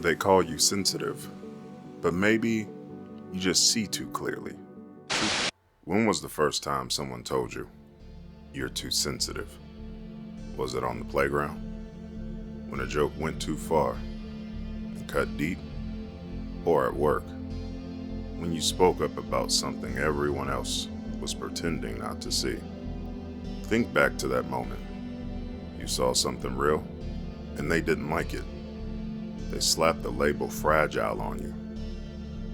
They call you sensitive, but maybe you just see too clearly. When was the first time someone told you you're too sensitive? Was it on the playground? When a joke went too far and cut deep? Or at work? When you spoke up about something everyone else was pretending not to see? Think back to that moment. You saw something real, and they didn't like it. They slapped the label fragile on you.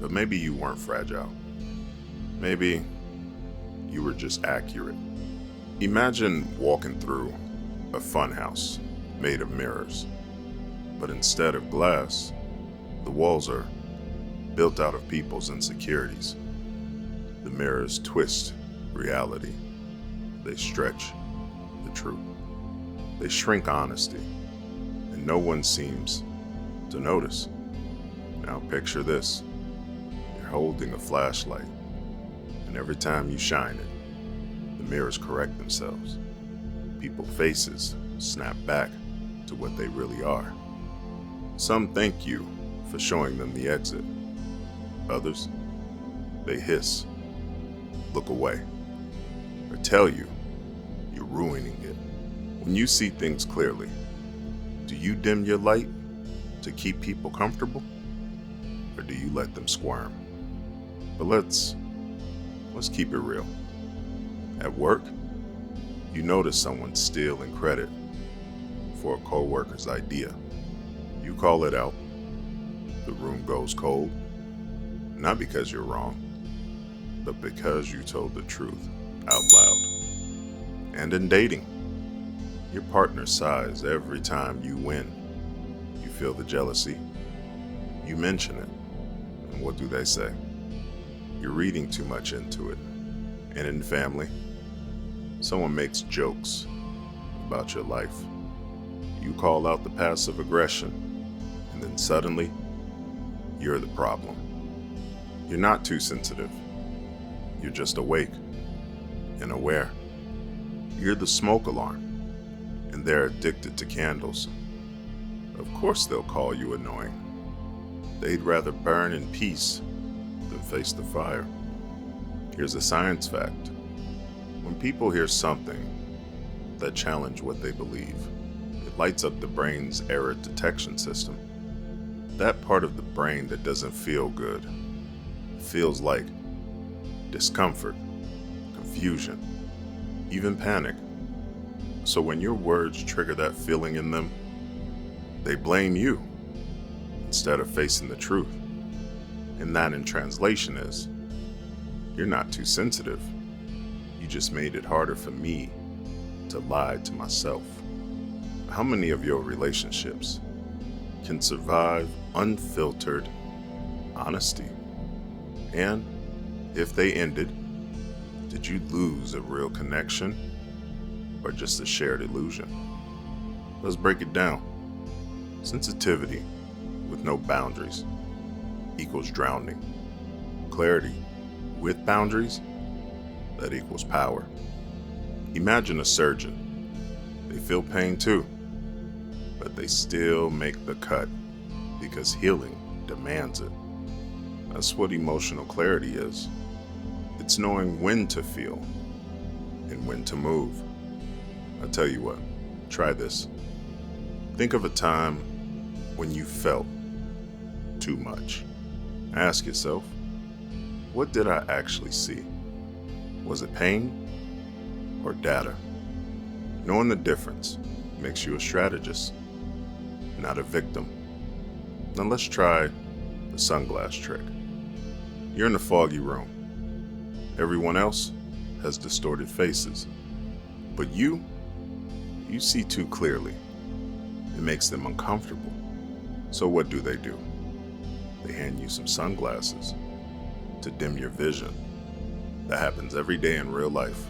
But maybe you weren't fragile. Maybe you were just accurate. Imagine walking through a funhouse made of mirrors. But instead of glass, the walls are built out of people's insecurities. The mirrors twist reality. They stretch the truth. They shrink honesty, and no one seems to notice. Now picture this. You're holding a flashlight, and every time you shine it, the mirrors correct themselves. People's faces snap back to what they really are. Some thank you for showing them the exit. Others, they hiss, look away, or tell you you're ruining it. When you see things clearly, do you dim your light to keep people comfortable, or do you let them squirm? But let's keep it real. At work, you notice someone stealing credit for a coworker's idea. You call it out. The room goes cold, not because you're wrong, but because you told the truth out loud. And in dating, your partner sighs every time you win. You feel the jealousy. You mention it. And what do they say? You're reading too much into it. And in family, someone makes jokes about your life. You call out the passive aggression, and then suddenly, you're the problem. You're not too sensitive. You're just awake and aware. You're the smoke alarm, and they're addicted to candles. Of course they'll call you annoying. They'd rather burn in peace than face the fire. Here's a science fact. When people hear something that challenges what they believe, it lights up the brain's error detection system. That part of the brain that doesn't feel good feels like discomfort, confusion, even panic. So when your words trigger that feeling in them, they blame you instead of facing the truth. And that in translation is, you're not too sensitive. You just made it harder for me to lie to myself. How many of your relationships can survive unfiltered honesty? And if they ended, did you lose a real connection or just a shared illusion? Let's break it down. Sensitivity with no boundaries equals drowning. Clarity with boundaries, that equals power. Imagine a surgeon. They feel pain too, but they still make the cut because healing demands it. That's what emotional clarity is. It's knowing when to feel and when to move. I'll tell you what, try this. Think of a time when you felt too much. Ask yourself, what did I actually see? Was it pain or data? Knowing the difference makes you a strategist, not a victim. Now let's try the sunglass trick. You're in a foggy room. Everyone else has distorted faces, but you see too clearly. It makes them uncomfortable. So what do? They hand you some sunglasses to dim your vision. That happens every day in real life.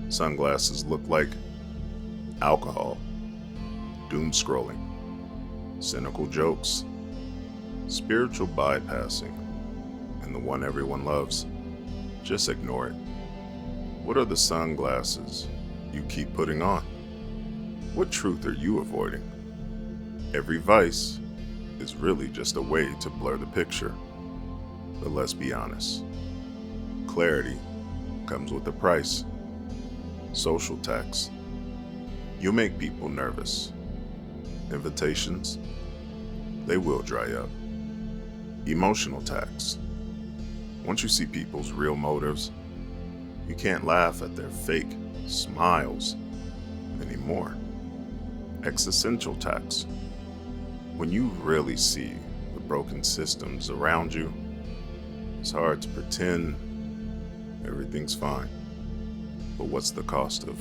Sunglasses look like alcohol, doom scrolling, cynical jokes, spiritual bypassing, and the one everyone loves. Just ignore it. What are the sunglasses you keep putting on? What truth are you avoiding? Every vice is really just a way to blur the picture. But let's be honest. Clarity comes with a price. Social tax. You'll make people nervous. Invitations, they will dry up. Emotional tax. Once you see people's real motives, you can't laugh at their fake smiles anymore. Existential tax. When you really see the broken systems around you, it's hard to pretend everything's fine. But what's the cost of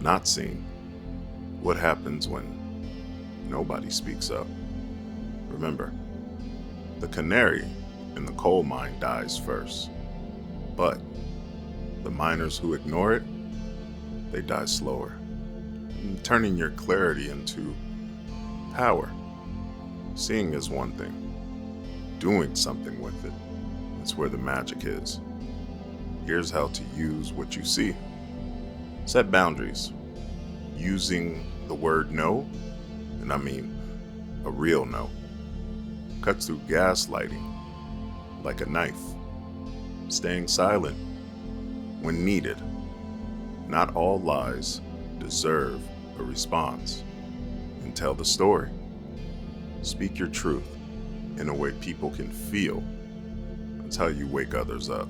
not seeing? What happens when nobody speaks up? Remember, the canary in the coal mine dies first. But the miners who ignore it, they die slower, turning your clarity into power. Seeing is one thing. Doing something with it, that's where the magic is. Here's how to use what you see. Set boundaries. Using the word no, and I mean a real no, cuts through gaslighting like a knife. Staying silent when needed. Not all lies deserve a response. And tell the story. Speak your truth in a way people can feel. That's how you wake others up.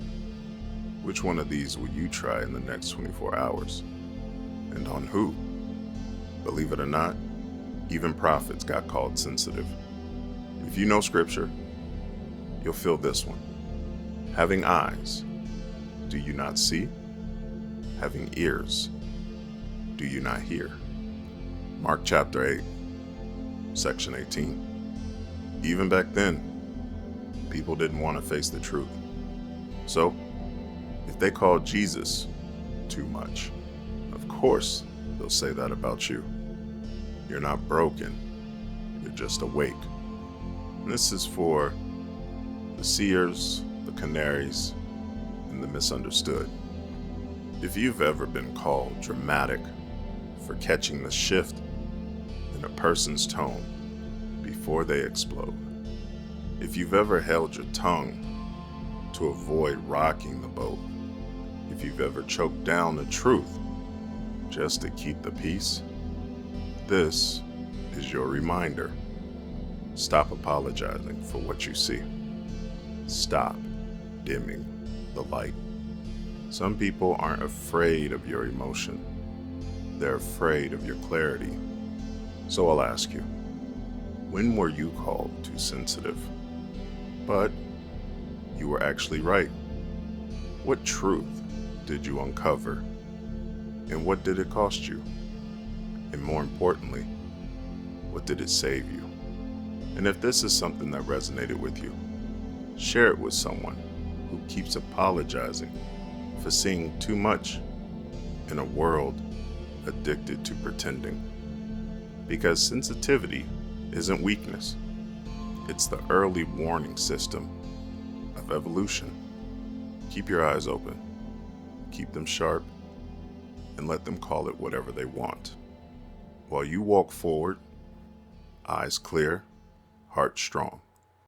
Which one of these will you try in the next 24 hours? And on who? Believe it or not, even prophets got called sensitive. If you know scripture, you'll feel this one. Having eyes, do you not see? Having ears, do you not hear? Mark chapter 8, section 18. Even back then, people didn't want to face the truth. So, if they called Jesus too much, of course they'll say that about you. You're not broken, you're just awake. And this is for the seers, the canaries, and the misunderstood. If you've ever been called dramatic for catching the shift in a person's tone before they explode, if you've ever held your tongue to avoid rocking the boat, if you've ever choked down the truth just to keep the peace, this is your reminder. Stop apologizing for what you see. Stop dimming the light. Some people aren't afraid of your emotion. They're afraid of your clarity. So I'll ask you, when were you called too sensitive? But you were actually right. What truth did you uncover? And what did it cost you? And more importantly, what did it save you? And if this is something that resonated with you, share it with someone who keeps apologizing for seeing too much in a world addicted to pretending. Because sensitivity isn't weakness. It's the early warning system of evolution. Keep your eyes open, keep them sharp, and let them call it whatever they want. While you walk forward, eyes clear, heart strong.